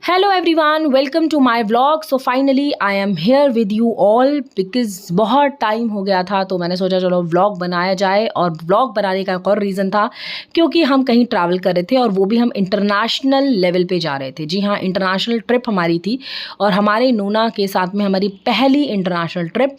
Hello everyone, welcome to my vlog. So finally I am here with you all because बहुत time हो गया था, तो मैंने सोचा चलो व्लॉग बनाया जाए। और व्लॉग बनाने का एक और रीज़न था क्योंकि हम कहीं ट्रैवल कर रहे थे और वो भी हम इंटरनेशनल लेवल पे जा रहे थे। जी हाँ, इंटरनेशनल ट्रिप हमारी थी और हमारे नूना के साथ में हमारी पहली इंटरनेशनल ट्रिप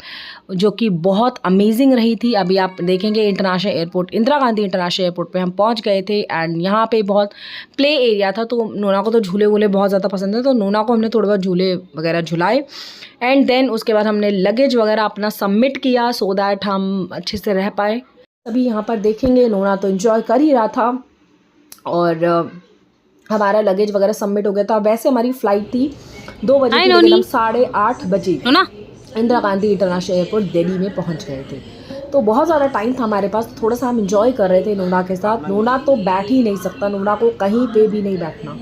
जो कि बहुत अमेजिंग रही थी। अभी आप देखेंगे international airport, Indira Gandhi international airport पे हम पहुंच गए थे एंड यहाँ पे बहुत प्ले एरिया था, तो नूना को तो झूले वूले बहुत ज़्यादा पसंद है, तो नूना को हमने थोड़े बहुत झूले वगैरह झुलाए। एंड देन उसके बाद हमने लगेज वगैरह अपना सबमिट किया सो दैट हम अच्छे से रह पाए। अभी यहाँ पर देखेंगे नूना तो एंजॉय कर ही रहा था और हमारा लगेज वगैरह सबमिट हो गया था। वैसे हमारी फ़्लाइट थी 2 बजे की, लेकिन हम 8:30 बजे इंदिरा गांधी इंटरनेशनल एयरपोर्ट दिल्ली में पहुंच गए थे। तो बहुत ज़्यादा टाइम था हमारे पास, थोड़ा सा हम इंजॉय कर रहे थे नूना के साथ। नूना तो बैठ ही नहीं सकता, नूना को कहीं पे भी नहीं बैठना,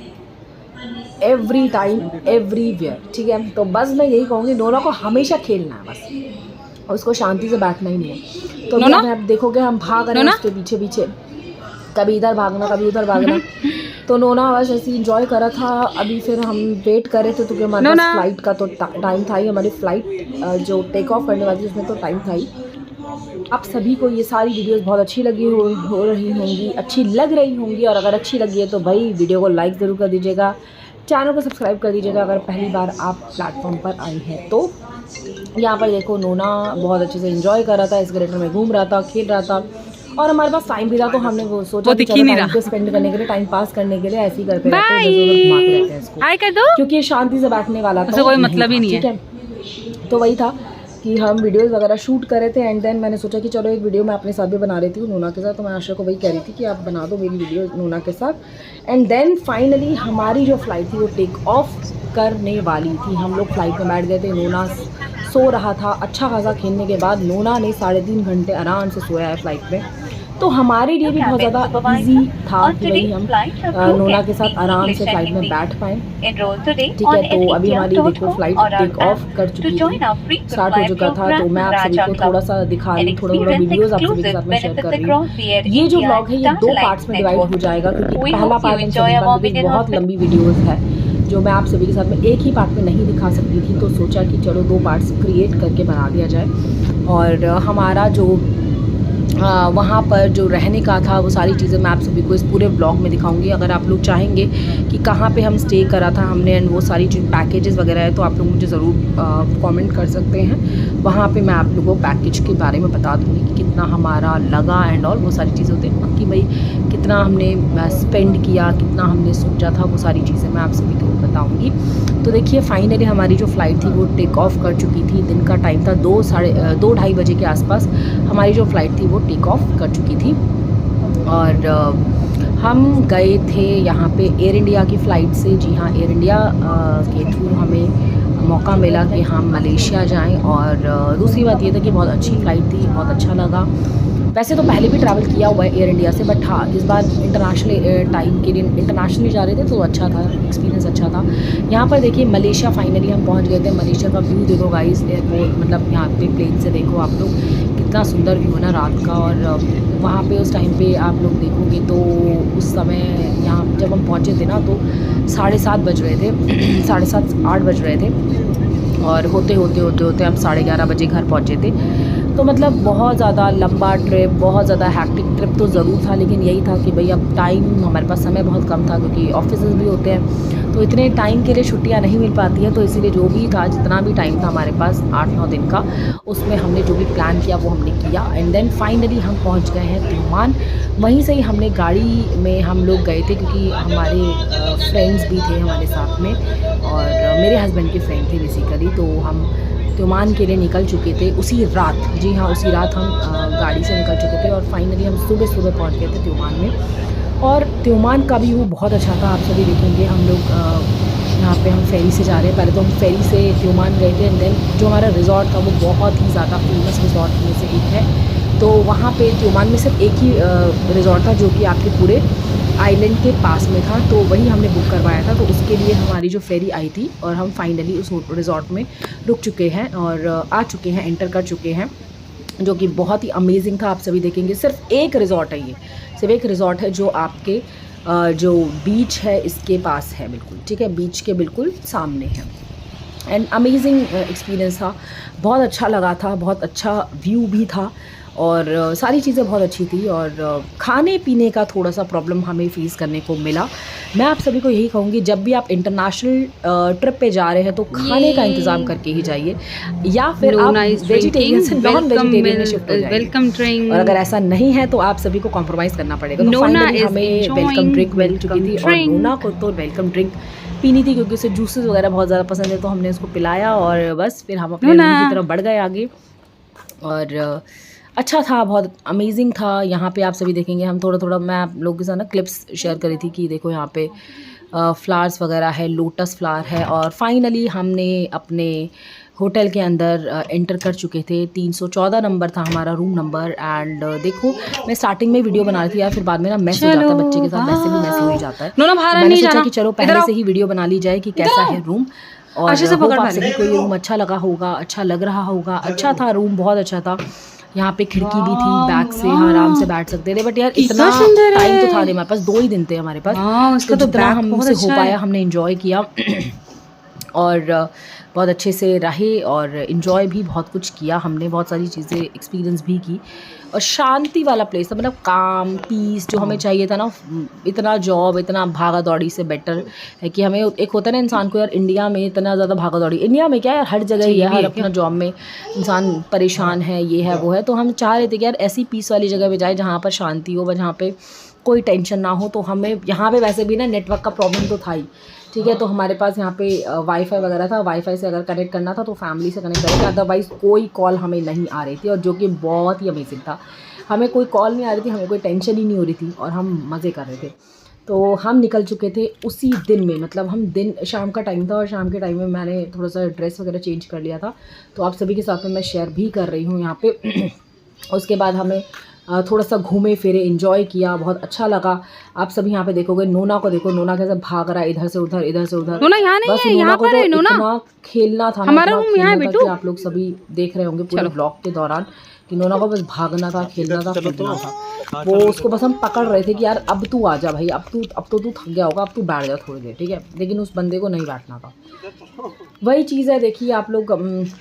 एवरी टाइम एवरीवेयर, ठीक है। तो बस मैं यही कहूँगी, नूना को हमेशा खेलना है बस, और उसको शांति से बैठना ही नहीं है। तो आप देखोगे हम भाग रहे हैं उसके पीछे पीछे, कभी इधर भागना कभी उधर भागना। तो नोना बस ऐसे ही इंजॉय करा था। अभी फिर हम वेट कर रहे थे क्योंकि हमारे पास फ्लाइट का तो टाइम था ही, हमारी फ़्लाइट जो टेक ऑफ करने वाली थी उसमें तो टाइम था ही। आप सभी को ये सारी वीडियोस बहुत अच्छी लगी हो रही होंगी, अच्छी लग रही होंगी, और अगर अच्छी लगी है तो भाई वीडियो को लाइक ज़रूर कर दीजिएगा, चैनल को सब्सक्राइब कर दीजिएगा अगर पहली बार आप प्लेटफॉर्म पर आई हैं तो। यहाँ पर देखो नोना बहुत अच्छे से इंजॉय कर रहा था, स्केलेटर में घूम रहा था, खेल रहा था, और हमारे पास टाइम भी था तो हमने वो सोचा कि चलो टाइम को स्पेंड करने के लिए, टाइम पास करने के लिए ऐसे ही करते रहते हैं इसको, क्योंकि ये शांति से बैठने वाला था, कोई मतलब ही नहीं है, ठीक है। तो वही था कि हम वीडियोस वगैरह शूट कर रहे थे एंड देन मैंने सोचा कि चलो एक वीडियो मैं अपने साथ भी बना लेती हूँ नूना के साथ। तो मैं आशा को वही कह रही थी कि आप बना दो मेरी वीडियो नूना के साथ। एंड देन फाइनली हमारी जो फ़्लाइट थी वो टेक ऑफ करने वाली थी। हम लोग फ्लाइट में बैठ गए थे, नूना सो रहा था। अच्छा खासा खेलने के बाद नूना ने 3.5 घंटे आराम से सोया है फ़्लाइट में। तो हमारे लिए भी बहुत ज़्यादा इजी था कि भाई हम नूना के साथ आराम से फ्लाइट में बैठ पाएँ, ठीक है। तो अभी हमारी देखो फ्लाइट टेक ऑफ कर चुकी थी, स्टार्ट हो चुका था। तो मैं आप सभी को थोड़ा सा दिखा रही हूँ, थोड़ा वीडियोस आप सभी के साथ में शेयर कर रही हूँ। ये जो व्लॉग है ये 2 पार्ट्स में डिवाइड हो जाएगा, क्योंकि पहला पार्ट बहुत लंबी वीडियोज़ है जो मैं आप सभी के साथ में एक ही पार्ट में नहीं दिखा सकती थी, तो सोचा कि चलो 2 पार्ट्स क्रिएट करके बना दिया जाए। और हमारा जो वहाँ पर जो रहने का था वो सारी चीज़ें मैं आप सभी को इस पूरे ब्लॉग में दिखाऊंगी। अगर आप लोग चाहेंगे कि कहाँ पे हम स्टे करा था हमने एंड वो सारी जो पैकेजेस वगैरह है, तो आप लोग मुझे ज़रूर कमेंट कर सकते हैं। वहाँ पे मैं आप लोगों को पैकेज के बारे में बता दूँगी कि कितना हमारा लगा एंड ऑल वो सारी चीज़ें होती हैं, कि भाई कितना हमने स्पेंड किया, कितना हमने सोचा था, वो सारी चीज़ें मैं आप सभी को बताऊँगी। तो देखिए फाइनली हमारी जो फ़्लाइट थी वो टेक ऑफ कर चुकी थी। दिन का टाइम था 2-2:30 बजे के आसपास हमारी जो फ़्लाइट थी वो टेक ऑफ कर चुकी थी। और हम गए थे यहाँ पे एयर इंडिया की फ़्लाइट से। जी हाँ, एयर इंडिया के थ्रू हमें मौका मिला कि हम मलेशिया जाएं। और दूसरी बात ये था कि बहुत अच्छी फ़्लाइट थी, बहुत अच्छा लगा। वैसे तो पहले भी ट्रैवल किया हुआ है एयर इंडिया से, बट हाँ इस बार इंटरनेशनल टाइम के लिए इंटरनेशनली जा रहे थे तो अच्छा था, एक्सपीरियंस अच्छा था। यहाँ पर देखिए मलेशिया फाइनली हम पहुँच गए थे। मलेशिया का व्यू देखो गाइस, एयरपोर्ट मतलब यहाँ पे प्लेन से देखो आप लोग, कितना सुंदर व्यू है ना रात का। और वहाँ पे उस टाइम पे आप लोग देखोगे तो उस समय यहाँ जब हम पहुँचे थे ना तो 7:30 बज रहे थे 7:30-8 बज रहे थे, और होते हम 11:30 बजे घर पहुँचे थे। तो मतलब बहुत ज़्यादा लंबा ट्रिप, बहुत ज़्यादा हैक्टिक ट्रिप तो ज़रूर था, लेकिन यही था कि भाई अब टाइम हमारे पास समय बहुत कम था, क्योंकि ऑफिसेज भी होते हैं तो इतने टाइम के लिए छुट्टियां नहीं मिल पाती हैं। तो इसीलिए जो भी था, जितना भी टाइम था हमारे पास 8-9 दिन का, उसमें हमने जो भी प्लान किया वो हमने किया। एंड देन फाइनली हम पहुंच गए हैं त्योमान। वहीं से ही हमने गाड़ी में हम लोग गए थे, क्योंकि हमारे फ्रेंड्स भी थे हमारे साथ में, और मेरे हस्बैंड के फ्रेंड थे बेसिकली। तो हम त्योमान के लिए निकल चुके थे उसी रात। जी हाँ, उसी रात हम गाड़ी से निकल चुके थे और फाइनली हम सुबह पहुंच गए थे त्योमान में। और त्योमान का भी वो बहुत अच्छा था, आप सभी देखेंगे। हम लोग यहाँ पे हम फेरी से जा रहे हैं। पहले तो हम फेरी से त्योमान गए थे एंड देन जो हमारा रिज़ॉर्ट था वो बहुत ही ज़्यादा फेमस रिज़ॉर्ट में से एक है। तो वहाँ पे त्योमान में सिर्फ एक ही रिज़ॉर्ट था जो कि आपके पूरे आइलैंड के पास में था, तो वही हमने बुक करवाया था। तो उसके लिए हमारी जो फेरी आई थी और हम फाइनली उस रिज़ॉर्ट में रुक चुके हैं और आ चुके हैं, एंटर कर चुके हैं, जो कि बहुत ही अमेजिंग था। आप सभी देखेंगे सिर्फ एक रिज़ॉर्ट है, ये सिर्फ एक रिज़ॉर्ट है जो आपके जो बीच है इसके पास है बिल्कुल, ठीक है, बीच के बिल्कुल सामने है। एंड अमेजिंग एक्सपीरियंस था, बहुत अच्छा लगा था, बहुत अच्छा व्यू भी था और सारी चीज़ें बहुत अच्छी थी। और खाने पीने का थोड़ा सा प्रॉब्लम हमें फेस करने को मिला। मैं आप सभी को यही कहूँगी, जब भी आप इंटरनेशनल ट्रिप पे जा रहे हैं तो खाने का इंतज़ाम करके ही जाइए, या फिर आप वेजिटेरियन से नॉन वेजिटेरियन में शिफ्ट हो जाइए। और अगर ऐसा नहीं है तो आप सभी को कॉम्प्रोमाइज़ करना पड़ेगा। तो फाइनली हमें वेलकम ड्रिंक मिल चुकी थी और नोना को तो वेलकम ड्रिंक पीनी थी क्योंकि उसे जूसेस वगैरह बहुत ज़्यादा पसंद है, तो हमने उसको पिलाया और बस फिर हम अपने रूम की तरफ बढ़ गए आगे। और अच्छा था, बहुत अमेजिंग था। यहाँ पे आप सभी देखेंगे, हम थोड़ा थोड़ा मैं आप लोगों के साथ ना क्लिप्स शेयर करी थी कि देखो यहाँ पे फ्लावर्स वगैरह है, लोटस फ्लावर है। और फाइनली हमने अपने होटल के अंदर एंटर कर चुके थे। 314 नंबर था हमारा रूम नंबर। एंड देखो, मैं स्टार्टिंग में वीडियो बना रही थी यार, फिर बाद में ना मैस हो जाता है, बच्चे के साथ वैसे भी मैस हो ही जाता है। तो मैंने सोचा कि चलो पहले से ही वीडियो बना ली जाए कि कैसा है रूम, और होप आप सभी को ये रूम अच्छा लगा होगा, अच्छा लग रहा होगा। अच्छा था रूम, बहुत अच्छा था। यहाँ पे खिड़की भी थी, बैक से हम आराम से बैठ सकते थे। बट यार इतना टाइम तो था नहीं हमारे पास, 2 ही दिन थे हमारे पास, तो जितना हमसे हो पाया हमने एंजॉय किया और बहुत अच्छे से रहे और इन्जॉय भी बहुत कुछ किया हमने, बहुत सारी चीज़ें एक्सपीरियंस भी की। और शांति वाला प्लेस था, मतलब काम पीस जो हमें चाहिए था ना। इतना जॉब, इतना भागा दौड़ी से बेटर है कि हमें एक होता है ना इंसान को, यार इंडिया में इतना ज़्यादा भागा दौड़ी, इंडिया में क्या है हर जगह ही है, हर अपना जॉब में इंसान परेशान है, ये है वो है। तो हम चाह रहे थे कि यार ऐसी पीस वाली जगह पे जाए जहाँ पर शांति हो, जहाँ पे कोई टेंशन ना हो। तो हमें यहाँ पे वैसे भी ना नेटवर्क का प्रॉब्लम तो था ही, ठीक है। तो हमारे पास यहाँ पे वाईफाई वगैरह था, वाईफाई से अगर कनेक्ट करना था तो फैमिली से कनेक्ट करेंगे, अदरवाइज़ कोई कॉल हमें नहीं आ रही थी। और जो कि बहुत ही अमेजिंग था, हमें कोई कॉल नहीं आ रही थी, हमें कोई टेंशन ही नहीं हो रही थी और हम मज़े कर रहे थे। तो हम निकल चुके थे उसी दिन में, मतलब हम दिन शाम का टाइम था और शाम के टाइम में मैंने थोड़ा सा ड्रेस वगैरह चेंज कर लिया था, तो आप सभी के साथ में मैं शेयर भी कर रही हूँ यहाँ पे। उसके बाद हमें थोड़ा सा घूमे फिरे, एंजॉय किया, बहुत अच्छा लगा। आप सभी यहाँ पे देखोगे, नोना को देखो, नोना कैसे भाग रहा है इधर से उधर, इधर से उधर। नोना यहाँ नहीं है, यहाँ पर है नोना। इतना खेलना था, हमारा रूम यहाँ है बेटू। आप लोग सभी देख रहे होंगे पूरे ब्लॉग के दौरान कि नोना को बस भागना था, खेलना था, कूदना था। वो उसको बस हम पकड़ रहे थे कि यार अब तू आ जा भाई, अब तो तू थक गया होगा, अब तू बैठ जा थोड़ी देर, ठीक है। लेकिन उस बंदे को नहीं बैठना था। वही चीज़ है, देखिए आप लोग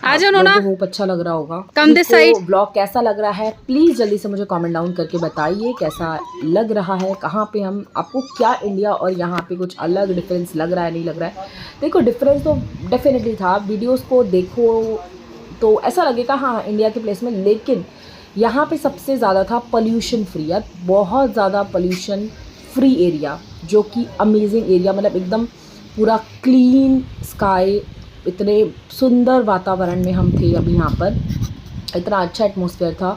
आ जाओ नोना, होप अच्छा लग रहा होगा। ब्लॉग कैसा लग रहा है प्लीज़ जल्दी से मुझे कमेंट डाउन करके बताइए कैसा लग रहा है, कहाँ पे हम, आपको क्या इंडिया और यहाँ पे कुछ अलग डिफरेंस लग रहा है, नहीं लग रहा है। देखो डिफरेंस तो डेफिनेटली था, वीडियोस को देखो तो ऐसा लगेगा हाँ इंडिया के प्लेस में, लेकिन यहाँ पे सबसे ज़्यादा था पोल्यूशन फ्री, यार बहुत ज़्यादा पोल्यूशन फ्री एरिया, जो कि अमेजिंग एरिया, मतलब एकदम पूरा क्लीन स्काई, इतने सुंदर वातावरण में हम थे अभी यहाँ पर। इतना अच्छा एटमॉस्फेयर था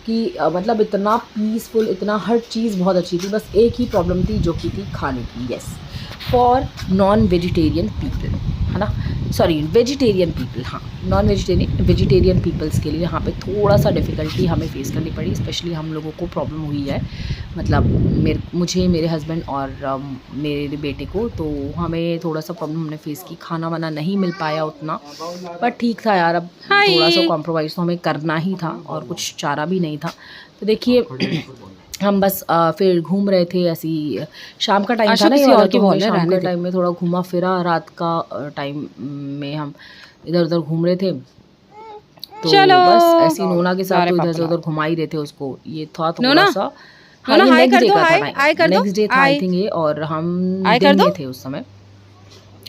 कि मतलब इतना पीसफुल, इतना हर चीज़ बहुत अच्छी थी। बस एक ही प्रॉब्लम थी जो कि थी खाने की, yes, for non vegetarian people, है ना, सॉरी वेजिटेरियन पीपल, हाँ नॉन वेजिटेरियन पीपल्स के लिए यहाँ पे थोड़ा सा डिफ़िकल्टी हमें फेस करनी पड़ी। स्पेशली हम लोगों को प्रॉब्लम हुई है, मतलब मुझे, मेरे हस्बैंड और मेरे बेटे को, तो हमें थोड़ा सा प्रॉब्लम हमने फेस की, खाना वाना नहीं मिल पाया उतना, पर ठीक था यार, अब थोड़ा सा कॉम्प्रोमाइज़ तो हमें करना ही था और कुछ चारा भी नहीं था। तो देखिए हम बस फिर घूम रहे थे, ऐसी शाम का टाइम था ना, ये वाला, तो शाम के टाइम में थोड़ा घूमा फिरा, रात का टाइम में हम इधर उधर घूम रहे थे। तो बस ऐसी नोना के साथ तो इधर से उधर घुमा ही रहे थे उसको। ये था थोड़ा सा, हाँ ये नेक्स्ट डे का था, नेक्स्ट डे था आई थिंक ये, और हम दिन में थे उस समय,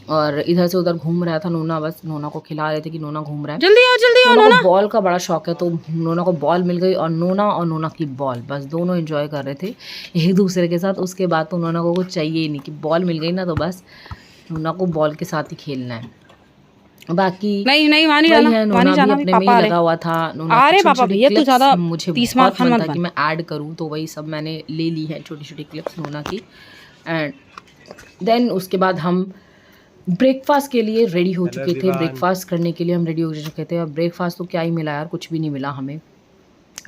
और इधर से उधर घूम रहा था नोना, बस नोना को खिला रहे थे कि नोना घूम रहा है, जल्दी आओ नोना को बॉल का बड़ा शौक है, तो नोना को बॉल मिल गई और नोना की बॉल, बस दोनों एंजॉय कर रहे थे एक दूसरे के साथ। उसके बाद तो नोना को कुछ चाहिए ही नहीं, कि बॉल मिल गई ना तो बस नोना को बॉल के साथ ही खेलना है। बाकी नहीं वानी जाना, वानी जाना, अपने में ही लगा हुआ था। अरे पापा भैया तू ज़्यादा मुझे बहुत मन था कि मैं ऐड करूँ, तो वही सब मैंने ले ली है, छोटी छोटी क्लिप्स नोना की। एंड देन उसके बाद हम ब्रेकफास्ट के लिए रेडी हो चुके थे, ब्रेकफास्ट करने के लिए हम रेडी हो चुके थे। और ब्रेकफास्ट तो क्या ही मिला यार, कुछ भी नहीं मिला हमें,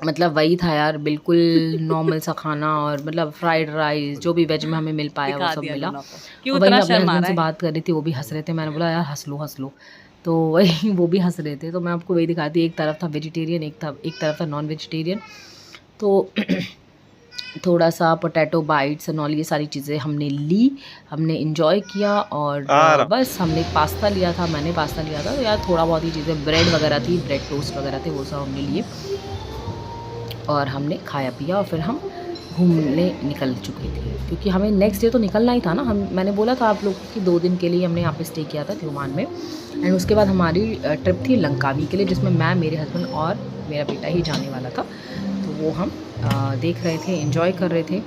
मतलब वही था यार, बिल्कुल नॉर्मल सा खाना, और मतलब फ्राइड राइस जो भी वेज में हमें मिल पाया वो सब मिला। और वही अपने हस्बैंड से बात कर रही थी, वो भी हंस रहे थे, मैंने बोला यार हंस लो, तो वही वो भी हंस रहे थे। तो मैं आपको वही दिखाती, एक तरफ था वेजिटेरियन, एक तरफ था नॉन वेजिटेरियन। तो थोड़ा सा पोटैटो बाइट्स एंड ऑल ये सारी चीज़ें हमने ली, हमने इंजॉय किया। और बस हमने पास्ता लिया था, मैंने पास्ता लिया था, तो यार थोड़ा बहुत ही चीज़ें, ब्रेड वगैरह थी, ब्रेड टोस्ट वगैरह थे, वो सब हमने लिए और हमने खाया पिया और फिर हम घूमने निकल चुके थे, क्योंकि हमें नेक्स्ट डे तो निकलना ही था ना। मैंने बोला था आप लोगों की 2 दिन के लिए हमने यहाँ पे स्टे किया था त्योमान में। एंड उसके बाद हमारी ट्रिप थी लंकावी के लिए, जिसमें मैं, मेरे हस्बैंड और मेरा बेटा ही जाने वाला था। तो वो हम देख रहे थे, एंजॉय कर रहे थे।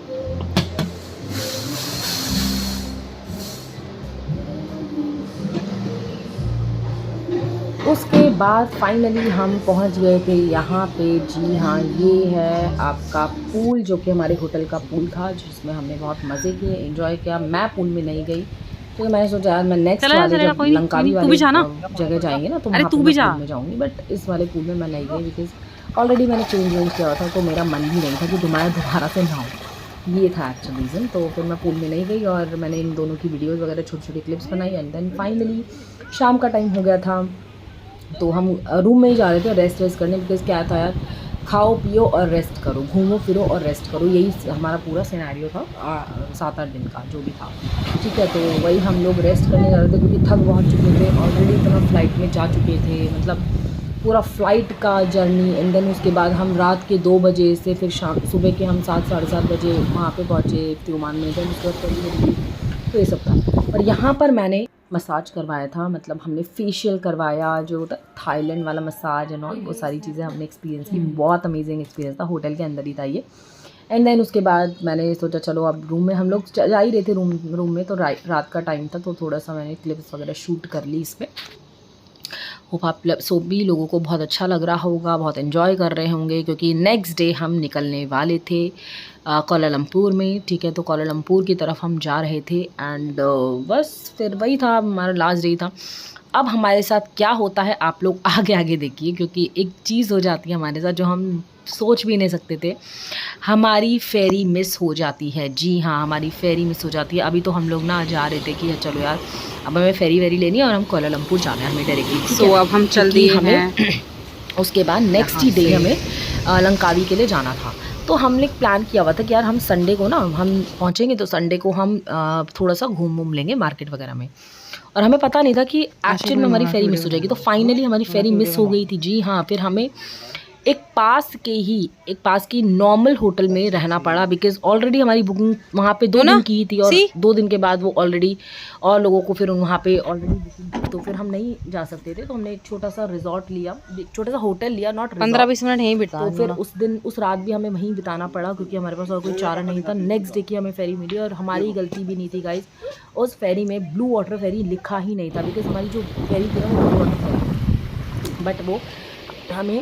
उसके बाद फाइनली हम पहुंच गए थे यहाँ पे। जी हाँ, ये है आपका पूल, जो कि हमारे होटल का पूल था, जिसमें हमने बहुत मज़े किए, एंजॉय किया। मैं पूल में नहीं गई क्योंकि मैंने सोचा यार मैं नेक्स्ट वाले जब लंकावी वाले जगह जाएंगे ना तो वहाँ पे पूल में जाऊँगी, बट इस वाले पूल में मैं नहीं गई बिकॉज ऑलरेडी मैंने चेंज किया था, तो मेरा मन भी नहीं था कि दोबारा से नहाऊँ। ये था एक्चुअल रीज़न। तो फिर मैं पूल में नहीं गई और मैंने इन दोनों की वीडियोस वगैरह छोटी छोटी क्लिप्स बनाई। एंड देन फाइनली शाम का टाइम हो गया था, तो हम रूम में ही जा रहे थे रेस्ट करने, बिकॉज क्या था यार, खाओ पियो और रेस्ट करो, घूमो फिरो और रेस्ट करो, यही हमारा पूरा सिनेरियो था 7-8 दिन का जो भी था। ठीक है, तो वही हम लोग रेस्ट करने जा रहे थे क्योंकि थक बहुत चुके थे, ऑलरेडी इतना फ्लाइट में जा चुके थे, मतलब पूरा फ्लाइट का जर्नी। एंड देन उसके बाद हम रात के 2 बजे से फिर सुबह के हम 7-7:30 बजे वहाँ पे पहुँचे त्योमान में। देन उसके बाद तो ये सब था। और यहाँ पर मैंने मसाज करवाया था, मतलब हमने फेशियल करवाया, जो होता है थाईलैंड वाला मसाज एंड ऑल, वो सारी चीज़ें हमने एक्सपीरियंस की। बहुत अमेजिंग एक्सपीरियंस था, होटल के अंदर ही था ये। एंड देन उसके बाद मैंने सोचा चलो अब रूम में, हम लोग जा ही रहे थे रूम में, तो रात का टाइम था, तो थोड़ा सा मैंने क्लिप्स वगैरह शूट कर ली इसमें। होप आप सभी लोगों को बहुत अच्छा लग रहा होगा, बहुत एंजॉय कर रहे होंगे, क्योंकि नेक्स्ट डे हम निकलने वाले थे कोलालमपुर में। ठीक है, तो कोलालमपुर की तरफ हम जा रहे थे। एंड बस फिर वही था, हमारा लास्ट डे था। अब हमारे साथ क्या होता है आप लोग आगे आगे देखिए, क्योंकि एक चीज़ हो जाती है हमारे साथ जो हम सोच भी नहीं सकते थे। हमारी फेरी मिस हो जाती है। जी हाँ, हमारी फेरी मिस हो जाती है। अभी तो हम लोग ना जा रहे थे कि चलो यार अब हमें फेरी वेरी लेनी है और हम कोलालमपुर जाना है हमें डायरेक्टली। तो अब हम चल दिए हैं। उसके बाद नेक्स्ट ही डे हमें लंकावी के लिए जाना था। तो हमने प्लान किया हुआ था कि यार हम संडे को ना हम पहुँचेंगे, तो संडे को हम थोड़ा सा घूम लेंगे मार्केट वगैरह में। और हमें पता नहीं था कि एक्चुअल में हमारी फेरी मिस हो जाएगी। तो फाइनली हमारी फेरी मिस हो गई थी। जी हाँ, फिर हमें एक पास की नॉर्मल होटल में रहना पड़ा, बिकॉज ऑलरेडी हमारी बुकिंग वहाँ पे 2 दिन की थी और 2 दिन के बाद वो ऑलरेडी और लोगों को फिर वहाँ पे ऑलरेडी बुकिंग थी, तो फिर हम नहीं जा सकते थे। तो हमने एक छोटा सा रिजॉर्ट लिया, छोटा सा होटल लिया, नॉट 15-20 मिनट यहीं बिता। तो फिर उस रात भी हमें वहीं बिताना पड़ा, क्योंकि हमारे पास और कोई चारा नहीं था। नेक्स्ट डे की हमें फेरी मिली और हमारी गलती भी नहीं थी गाइज, उस फेरी में ब्लू वाटर फेरी लिखा ही नहीं था, बिकॉज हमारी जो फेरी थी ना वो ब्लू वाटर फेरी, बट वो हमें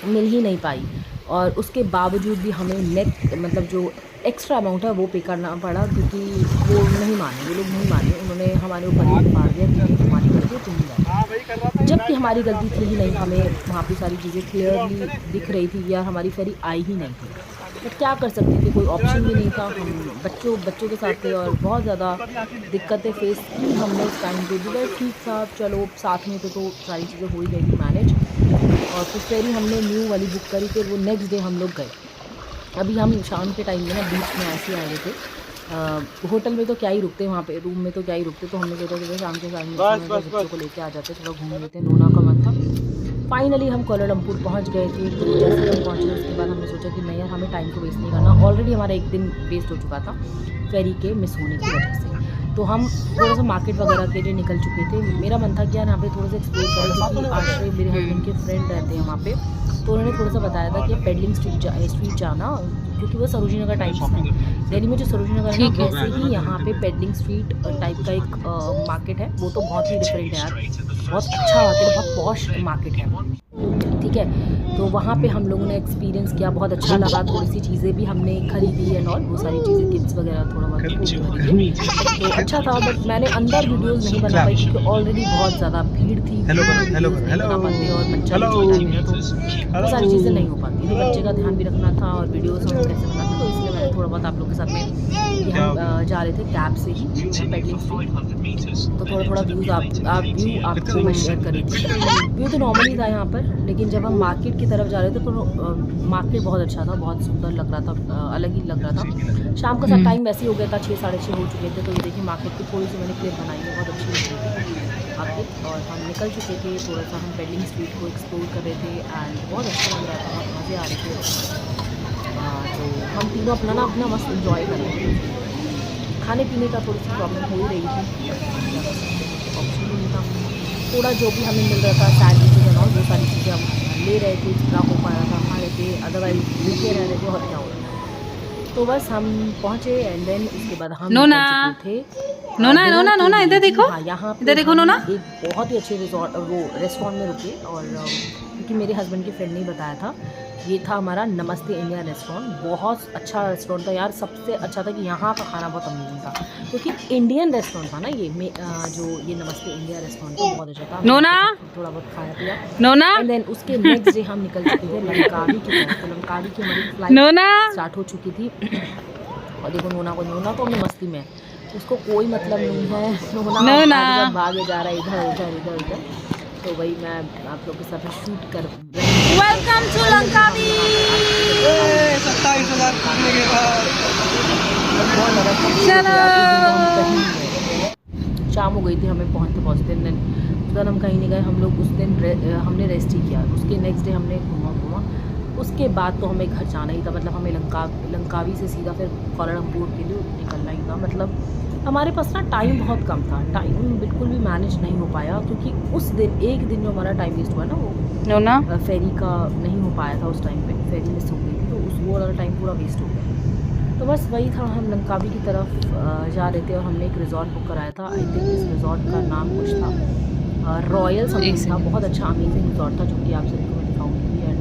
मिल ही नहीं पाई। और उसके बावजूद भी हमें मतलब जो एक्स्ट्रा अमाउंट है वो पे करना पड़ा, क्योंकि वो नहीं माने, वो लोग नहीं माने, उन्होंने हमारे ऊपर ही मार दिया कि तुम्हारी गलती तुम ही, जबकि हमारी गलती थी ही नहीं। हमें वहाँ पे सारी चीज़ें क्लियरली दिख रही थी यार, हमारी फेरी आई ही नहीं थी। बट क्या कर सकते थे, कोई ऑप्शन भी नहीं था। हम बच्चों के साथ थे और बहुत ज़्यादा दिक्कतें फेस की हमने उस टाइम पे भी। बट ठीक था, चलो साथ में तो सारी चीज़ें हो ही गई थी मैनेज। और फिर फेरी हमने न्यू वाली बुक करी, फिर वो नेक्स्ट डे हम लोग गए। अभी हम शाम के टाइम में ना बीच में ऐसे आए थे, होटल में तो क्या ही रुकते, वहाँ पे रूम में तो क्या ही रुकते, तो हमने सोचा कि शाम के टाइम बच्चों को लेके आ जाते, थोड़ा घूम लेते, नोना का मन था। फाइनली हम कोलालमपुर पहुँच गए थे। तो जैसे हम पहुँचे उसके बाद हमने सोचा कि नहीं यार हमें टाइम को वेस्ट नहीं करना, ऑलरेडी हमारा 1 दिन वेस्ट हो चुका था फेरी के मिस होने की वजह से। तो हम थोड़ा सा मार्केट वगैरह के लिए निकल चुके थे। मेरा मन था कि यार यहाँ पे थोड़ा सा एक्सप्लोर करें, क्योंकि आश्रय मेरे हस्बैंड के फ्रेंड रहते हैं वहाँ पे, तो उन्होंने थोड़ा सा बताया था कि पेडलिंग स्ट्रीट जाना, क्योंकि वो सरोजिनी नगर टाइप है। दिल्ली में जो सरोजिनी नगर है वैसे ही यहाँ पे पेडलिंग स्ट्रीट टाइप का एक मार्केट है, वो तो बहुत ही डिफरेंट है यार, बहुत अच्छा मार्केट है, बहुत पॉश मार्केट है। ठीक है, तो वहाँ पे हम लोगों ने एक्सपीरियंस किया, बहुत अच्छा लगा। थोड़ी सी चीज़ें भी हमने खरीदी एंड ऑल, वो सारी चीज़ें किड्स वगैरह थोड़ा बहुत खरीदी, तो अच्छा था। बट मैंने अंदर वीडियोस नहीं बना पाई क्योंकि ऑलरेडी बहुत ज़्यादा भीड़ थी, बना पाते और बच्चा भी छोटा है मेरा, तो वो सारी चीज़ें नहीं हो पाती, तो बच्चे का ध्यान भी रखना था और वीडियोज़ हम कैसे बनाते, तो इसलिए मैंने थोड़ा बहुत आप लोग के साथ में। ये हम जा रहे थे कैब से ही पेडलिंग स्ट्रीट, तो थोड़ा व्यू आपको मैं शेयर कर रही थी। व्यू तो नॉर्मली था यहाँ पर, लेकिन जब हम मार्केट की तरफ जा रहे थे तो मार्केट बहुत अच्छा था, बहुत सुंदर लग रहा था, अलग ही लग रहा था। शाम का टाइम वैसे ही हो गया था, 6 साढ़े 6 हो चुके थे। तो ये देखिए मार्केट की थोड़ी सी मैंने क्लिप बनाई है, बहुत अच्छी लग रही थी मार्केट। और हम निकल चुके थे, थोड़ा सा हम पेडलिंग स्ट्रीट को एक्सप्लोर कर रहे थे एंड बहुत अच्छा लग रहा था, बहुत मज़े आ रहे थे। तो हम तीनों अपना मस्त इन्जॉय कर रहे थे। खाने पीने का थोड़ी सी प्रॉब्लम हो ही रही थी, ऑप्शन नहीं था। थोड़ा जो भी हमें मिल रहा था सैंडविचेज और वो सारी चीज़ें हम ले रहे थे, जितना हो पा रहा था खा रहे थे, अदरवाइज भूखे रह रहे थे और क्या हो रहा था। तो बस हम पहुँचे एंड देन उसके बाद हम नोना थे नोना इधर देखो। हाँ, यहाँ इधर देखो नोना। एक बहुत ही अच्छे रेस्टोरेंट में रुके, और क्योंकि मेरे हस्बैंड के फ्रेंड ने ही बताया था, ये था हमारा नमस्ते इंडिया रेस्टोरेंट। बहुत अच्छा रेस्टोरेंट था यार, सबसे अच्छा था कि यहाँ का खाना बहुत अमेजिंग था, क्योंकि इंडियन रेस्टोरेंट था ना ये जो ये नमस्ते इंडिया रेस्टोरेंट था, बहुत अच्छा था। नोना थोड़ा बहुत खाया पिया नोना। एंड देन उसके नेक्स्ट डे हम निकल चुके थे लंकावी की तरफ। तो लंकावी की हमारी फ्लाइट नोना स्टार्ट हो चुकी थी। और देखो नोना तो अपनी मस्ती में, उसको कोई मतलब नहीं है, नोना भागे जा रहा है इधर। तो वही मैं आप लोग के साथ शूट कर वेलकम टू लंकावी। 27,000 चलो। शाम हो गई थी हमें पहुँचते दिन। उस दिन हम कहीं नहीं गए, हम लोग उस दिन हमने रेस्ट ही किया। उसके नेक्स्ट डे हमने घूमा। उसके बाद तो हमें घर जाना ही था, मतलब हमें लंकावी से सीधा फिर कोलालमपुर के लिए निकलना ही था। मतलब हमारे पास ना टाइम बहुत कम था, टाइम बिल्कुल भी मैनेज नहीं हो पाया, क्योंकि उस दिन एक दिन जो हमारा टाइम वेस्ट हुआ ना, वो नोना फेरी का नहीं हो पाया था। उस टाइम पे फेरी मिस हो गई थी, तो वो वाला टाइम पूरा वेस्ट हो गया। तो बस वही था, हम लंकावी की तरफ जा रहे थे और हमने एक रिज़ॉर्ट बुक कराया था। आई थिंक इस रिज़ॉर्ट का नाम कुछ था रॉयल समथिंग था। बहुत अच्छा अमेजिंग रिज़ॉर्ट था, जो कि आप सभी को मैं दिखाऊंगी। एंड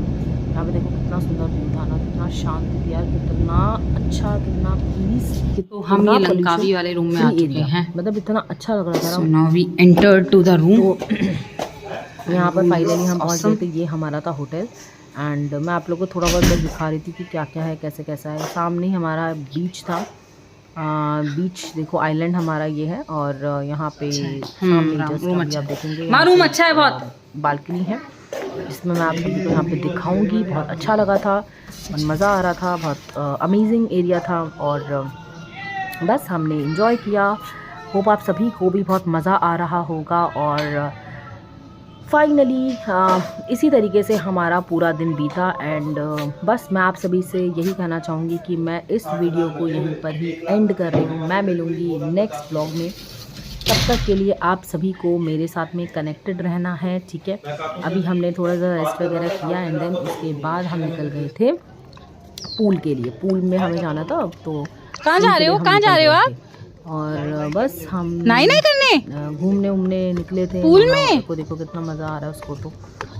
यहाँ पे देखो कितना सुंदर व्यू था ना, कितना शांत यार, कितना अच्छा, कितना पीस। तो हम ये लंकावी वाले रूम में आ चुके हैं, मतलब इतना अच्छा लग रहा था। So now we enter to the room. तो यहाँ पर फाइनली हम पहुँच गए थे, ये हमारा था होटल। एंड मैं आप लोगों को थोड़ा बहुत दिखा रही थी कि क्या क्या है, कैसे कैसा है। सामने ही हमारा बीच था, बीच देखो, आइलैंड हमारा ये है। और यहाँ पे सामने जस्ट रूम आप अच्छा देखेंगे, रूम अच्छा है बहुत। बालकनी है जिसमें मैं आप लोगों को यहाँ पे दिखाऊंगी। बहुत अच्छा लगा था, बहुत मज़ा आ रहा था, बहुत अमेजिंग एरिया था। और बस हमने एंजॉय किया। होप आप सभी को भी बहुत मज़ा आ रहा होगा। और फाइनली इसी तरीके से हमारा पूरा दिन बीता। एंड बस मैं आप सभी से यही कहना चाहूँगी कि मैं इस वीडियो को यहीं पर ही एंड कर रही हूँ। मैं मिलूँगी नेक्स्ट ब्लॉग में, तब तक के लिए आप सभी को मेरे साथ में कनेक्टेड रहना है, ठीक है। अभी हमने थोड़ा सा रेस्ट वगैरह किया एंड देन उसके बाद हम निकल गए थे पूल के लिए। पूल में हमें जाना था, तो कहाँ जा रहे हो आप? और बस हम नहीं करने घूमने निकले थे पूल में। को देखो कितना मज़ा आ रहा है उसको,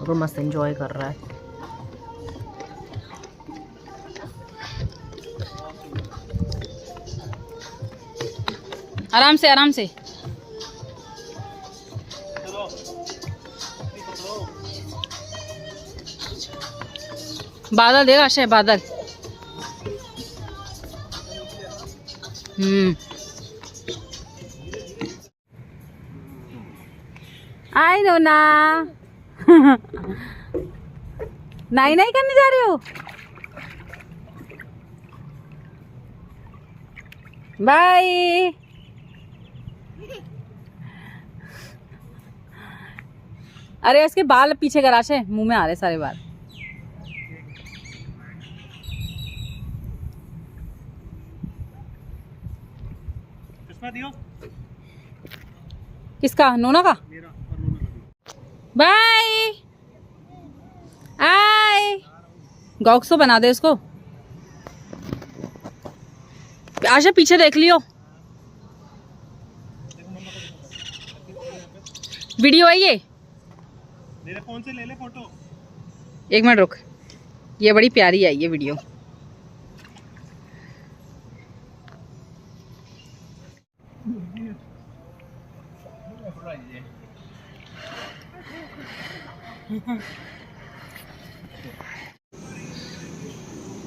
तो मस्त एंजॉय कर रहा है। आराम से बादल देगा आशय, बादल। आई नो ना। नहीं करने जा रहे हो? बाय। अरे इसके बाल पीछे कराशे, मुंह में आ रहे सारे बाल। किसका? नोना का। बाय। आय गॉक्सो बना दे उसको। आशा पीछे देख लियो, वीडियो है ये। मेरे फोन से ले ले फोटो। एक मिनट रुक, ये बड़ी प्यारी है ये वीडियो।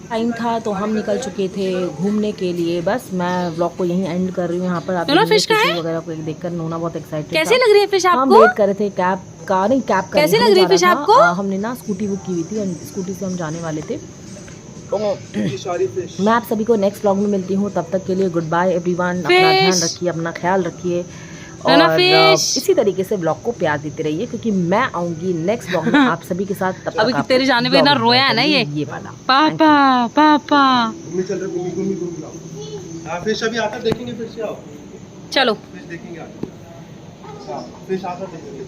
टाइम था तो हम निकल चुके थे घूमने के लिए। बस मैं व्लॉग को यहीं एंड कर रही हूँ। यहाँ पर आप नोना, फिश कहाँ है? वगैरह को देखकर नोना बहुत एक्साइटेड कैसे लग रही है फिश हम आपको? वेट कर रहे थे कैब का, नहीं कैब का कैसे नहीं, लग रही है हमें फिश जाना था। आपको? हमने ना स्कूटी बुक की हुई थी, स्कूटी से हम जाने वाले थे। तो मैं आप सभी को नेक्स्ट व्लॉग में मिलती हूँ। तब तक के लिए गुड बाय एवरीवन। अपना ध्यान रखिए, अपना ख्याल रखिए और इसी तरीके से व्लॉग को प्यार देते रहिए, क्योंकि मैं आऊंगी नेक्स्ट व्लॉग में आप सभी के साथ। तब अभी तक तेरे जाने पे इतना रोया है ना ये वाला पापा पापा। घूमने चल रहे, घूमी घूमी घूम लाओ। हाँ फिश अभी आता देखेंगे, फिर से आओ चलो फिश देखेंगे, फिश आता देखेंगे।